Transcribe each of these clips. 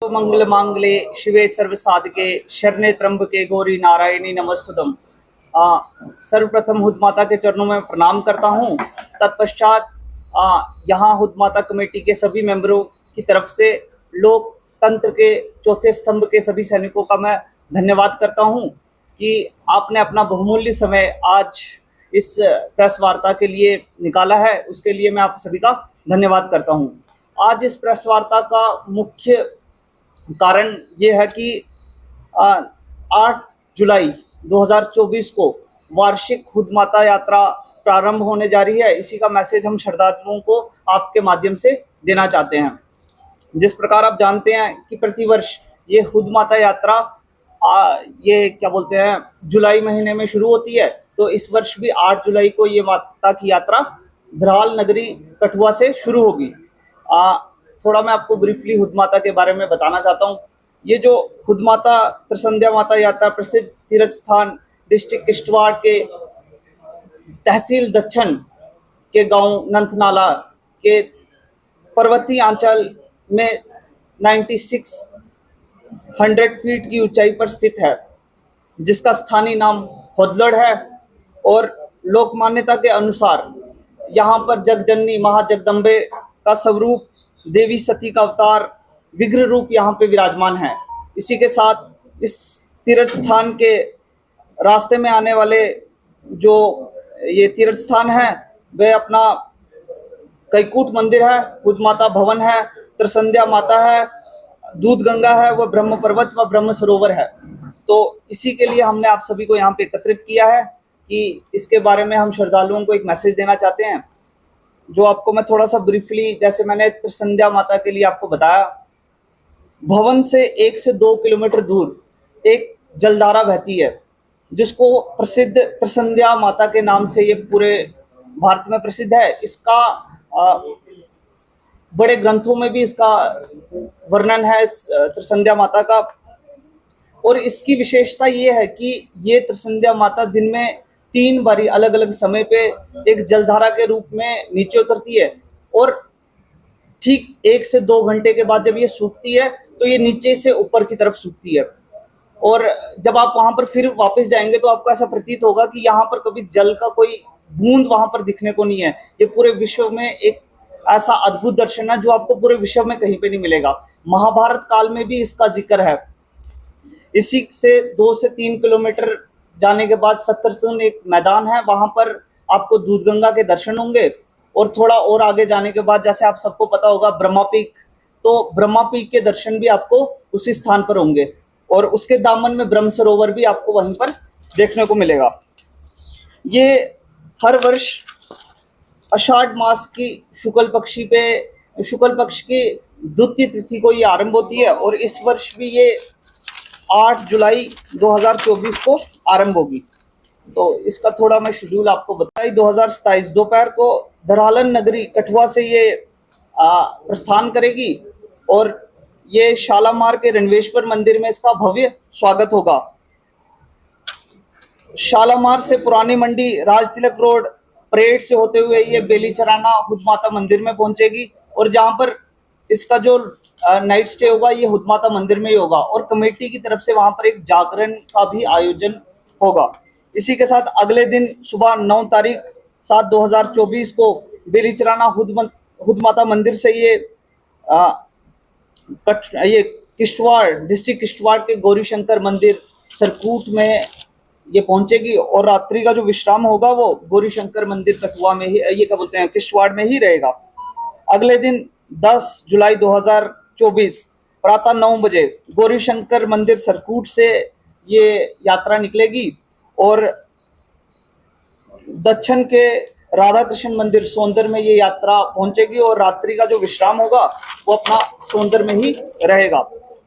मंगल मांगले शिवे सर्व साधके शरणे त्र्यंबके गौरी नारायणी नमस्तुतम। सर्वप्रथम हुद माता के चरणों में प्रणाम करता हूं। तत्पश्चात यहाँ हुद माता कमेटी के सभी मेंबरों की तरफ से लोकतंत्र के चौथे स्तंभ के सभी सैनिकों का मैं धन्यवाद करता हूं कि आपने अपना बहुमूल्य समय आज इस प्रेस वार्ता के लिए निकाला है। उसके लिए मैं आप सभी का धन्यवाद करता हूं। आज इस प्रेस वार्ता का मुख्य कारण ये है कि 8 जुलाई 2024 को वार्षिक हुद माता यात्रा प्रारंभ होने जा रही है। इसी का मैसेज हम श्रद्धालुओं को आपके माध्यम से देना चाहते हैं। जिस प्रकार आप जानते हैं कि प्रतिवर्ष ये हुद माता यात्रा ये क्या बोलते हैं जुलाई महीने में शुरू होती है, तो इस वर्ष भी 8 जुलाई को ये माता की यात्रा धराल नगरी कठुआ से शुरू होगी। थोड़ा मैं आपको ब्रीफली हुद माता के बारे में बताना चाहता हूँ। ये जो हुद माता त्रिसंध्या माता यात्रा प्रसिद्ध तीर्थ स्थान डिस्ट्रिक्ट किश्तवाड़ के तहसील दक्षिण के गांव नंथनाला के पर्वतीय अंचल में 9600 फीट की ऊंचाई पर स्थित है, जिसका स्थानीय नाम होदलड़ है। और लोक मान्यता के अनुसार यहाँ पर जगजननी महाजगदम्बे का स्वरूप देवी सती का अवतार विग्रह रूप यहाँ पे विराजमान है। इसी के साथ इस तीर्थ स्थान के रास्ते में आने वाले जो ये तीर्थ स्थान है वह अपना कैकूट मंदिर है, हुद माता भवन है, त्रिसंध्या माता है, दूध गंगा है, वह ब्रह्म पर्वत व ब्रह्म सरोवर है। तो इसी के लिए हमने आप सभी को यहाँ पे एकत्रित किया है कि इसके बारे में हम श्रद्धालुओं को एक मैसेज देना चाहते हैं, जो आपको मैं थोड़ा सा ब्रीफली, जैसे मैंने त्रिसंध्या माता के लिए आपको बताया, भवन से 1 से 2 किलोमीटर दूर एक जलधारा बहती है, जिसको प्रसिद्ध त्रिसंध्या माता के नाम से ये पूरे भारत में प्रसिद्ध है। इसका बड़े ग्रंथों में भी इसका वर्णन है इस त्रिसंध्या माता का। और इसकी विशेषता ये है कि ये त्रिसंध्या माता दिन में 3 बारी अलग अलग समय पे एक जलधारा के रूप में नीचे उतरती है, और ठीक 1 से 2 घंटे के बाद जब ये सूखती है तो ये नीचे से ऊपर की तरफ सूखती है। और जब आप वहां पर फिर वापस जाएंगे तो आपको ऐसा प्रतीत होगा कि यहाँ पर कभी जल का कोई बूंद वहां पर दिखने को नहीं है। ये पूरे विश्व में एक ऐसा अद्भुत दर्शन है जो आपको पूरे विश्व में कहीं पे नहीं मिलेगा। महाभारत काल में भी इसका जिक्र है। इसी से 2 से 3 किलोमीटर जाने के बाद सत्तरसुन एक मैदान है, वहां पर आपको दूध गंगा के दर्शन होंगे। और थोड़ा और आगे जाने के बाद, जैसे आप सबको पता होगा ब्रह्मा पीक, तो ब्रह्मा पीक के दर्शन भी आपको उसी स्थान पर होंगे। और उसके दामन में ब्रह्म सरोवर भी आपको वहीं पर देखने को मिलेगा। ये हर वर्ष आषाढ़ मास की शुक्ल पक्ष की द्वितीय तिथि को ये आरंभ होती है, और इस वर्ष भी ये 8 जुलाई 2024 को आरंभ होगी। तो इसका थोड़ा मैं शेड्यूल आपको बताई। 2027 दोपहर को धरालन नगरी कठुआ से ये प्रस्थान करेगी, और ये शालामार के रणवेश्वर मंदिर में इसका भव्य स्वागत होगा। शालामार से पुरानी मंडी राज तिलक रोड परेड से होते हुए ये बेलीचराना हुद माता मंदिर में पहुंचेगी, और जहां पर इसका जो नाइट स्टे होगा ये हुद माता मंदिर में ही होगा। और कमेटी की तरफ से वहां पर एक जागरण का भी आयोजन होगा। इसी के साथ अगले दिन सुबह 9 तारीख 7/2024 को बेलीचराना हुद माता मंदिर से ये किश्तवाड़ डिस्ट्रिक्ट किश्तवाड़ के गौरी शंकर मंदिर सरकूट में ये पहुंचेगी, और रात्रि का जो विश्राम होगा वो गौरी शंकर मंदिर कठुआ में ही, ये क्या बोलते हैं, किश्तवाड़ में ही रहेगा। अगले दिन 10 जुलाई 2024 प्रातः 9 बजे गौरी शंकर मंदिर सरकूट से ये यात्रा निकलेगी, और दक्षिण के राधा कृष्ण मंदिर सोंदर में ये यात्रा पहुंचेगी, और रात्रि का जो विश्राम होगा वो अपना सोंदर में ही रहेगा।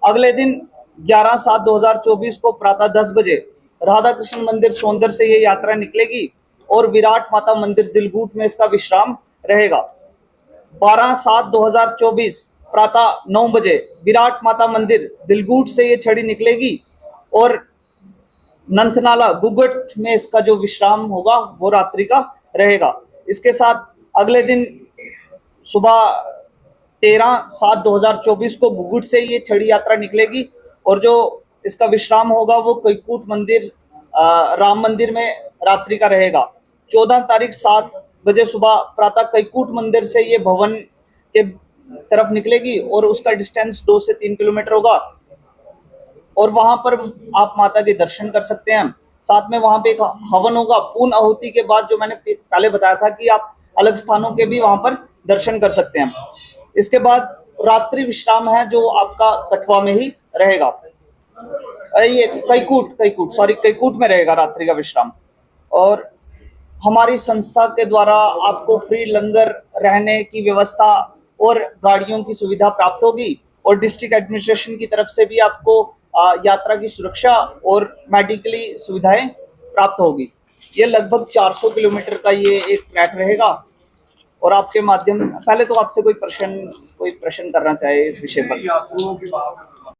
अगले दिन 11/7/2024 को प्रातः 10 बजे राधा कृष्ण मंदिर सोंदर से ये यात्रा निकलेगी, और विराट माता मंदिर दिलगूट में इसका विश्राम रहेगा। 12/7/2024 प्रातः 9 बजे विराट माता मंदिर दिलगूट से ये छड़ी निकलेगी, और नंथनाला गुगट में इसका जो विश्राम होगा वो रात्रि का रहेगा। इसके साथ अगले दिन सुबह 13/7/2024 को गुगुट से ये छड़ी यात्रा निकलेगी और जो इसका विश्राम होगा वो कैकूट मंदिर राम मंदिर में रात्रि का रहेगा। 14 तारीख 7 बजे सुबह प्रातः कैकूट मंदिर से ये भवन के तरफ निकलेगी और उसका डिस्टेंस 2 से 3 किलोमीटर होगा और वहां पर आप माता के दर्शन कर सकते हैं। साथ में वहां पे एक हवन होगा। पूर्ण आहुति के बाद जो मैंने पहले बताया था कि आप अलग स्थानों के भी वहां पर दर्शन कर सकते हैं। इसके बाद रात्रि विश्राम है जो आपका कठवा में ही रहेगा। ये कैकूट में रहेगा रात्रि का विश्राम। और हमारी संस्था के द्वारा आपको फ्री लंगर, रहने की व्यवस्था और गाड़ियों की सुविधा प्राप्त होगी और डिस्ट्रिक्ट एडमिनिस्ट्रेशन की तरफ से भी आपको यात्रा की सुरक्षा और मेडिकली सुविधाएं प्राप्त होगी। ये लगभग 400 किलोमीटर का ये एक ट्रैक रहेगा और आपके माध्यम पहले तो आपसे कोई प्रश्न करना चाहे इस विषय पर। यात्रियों की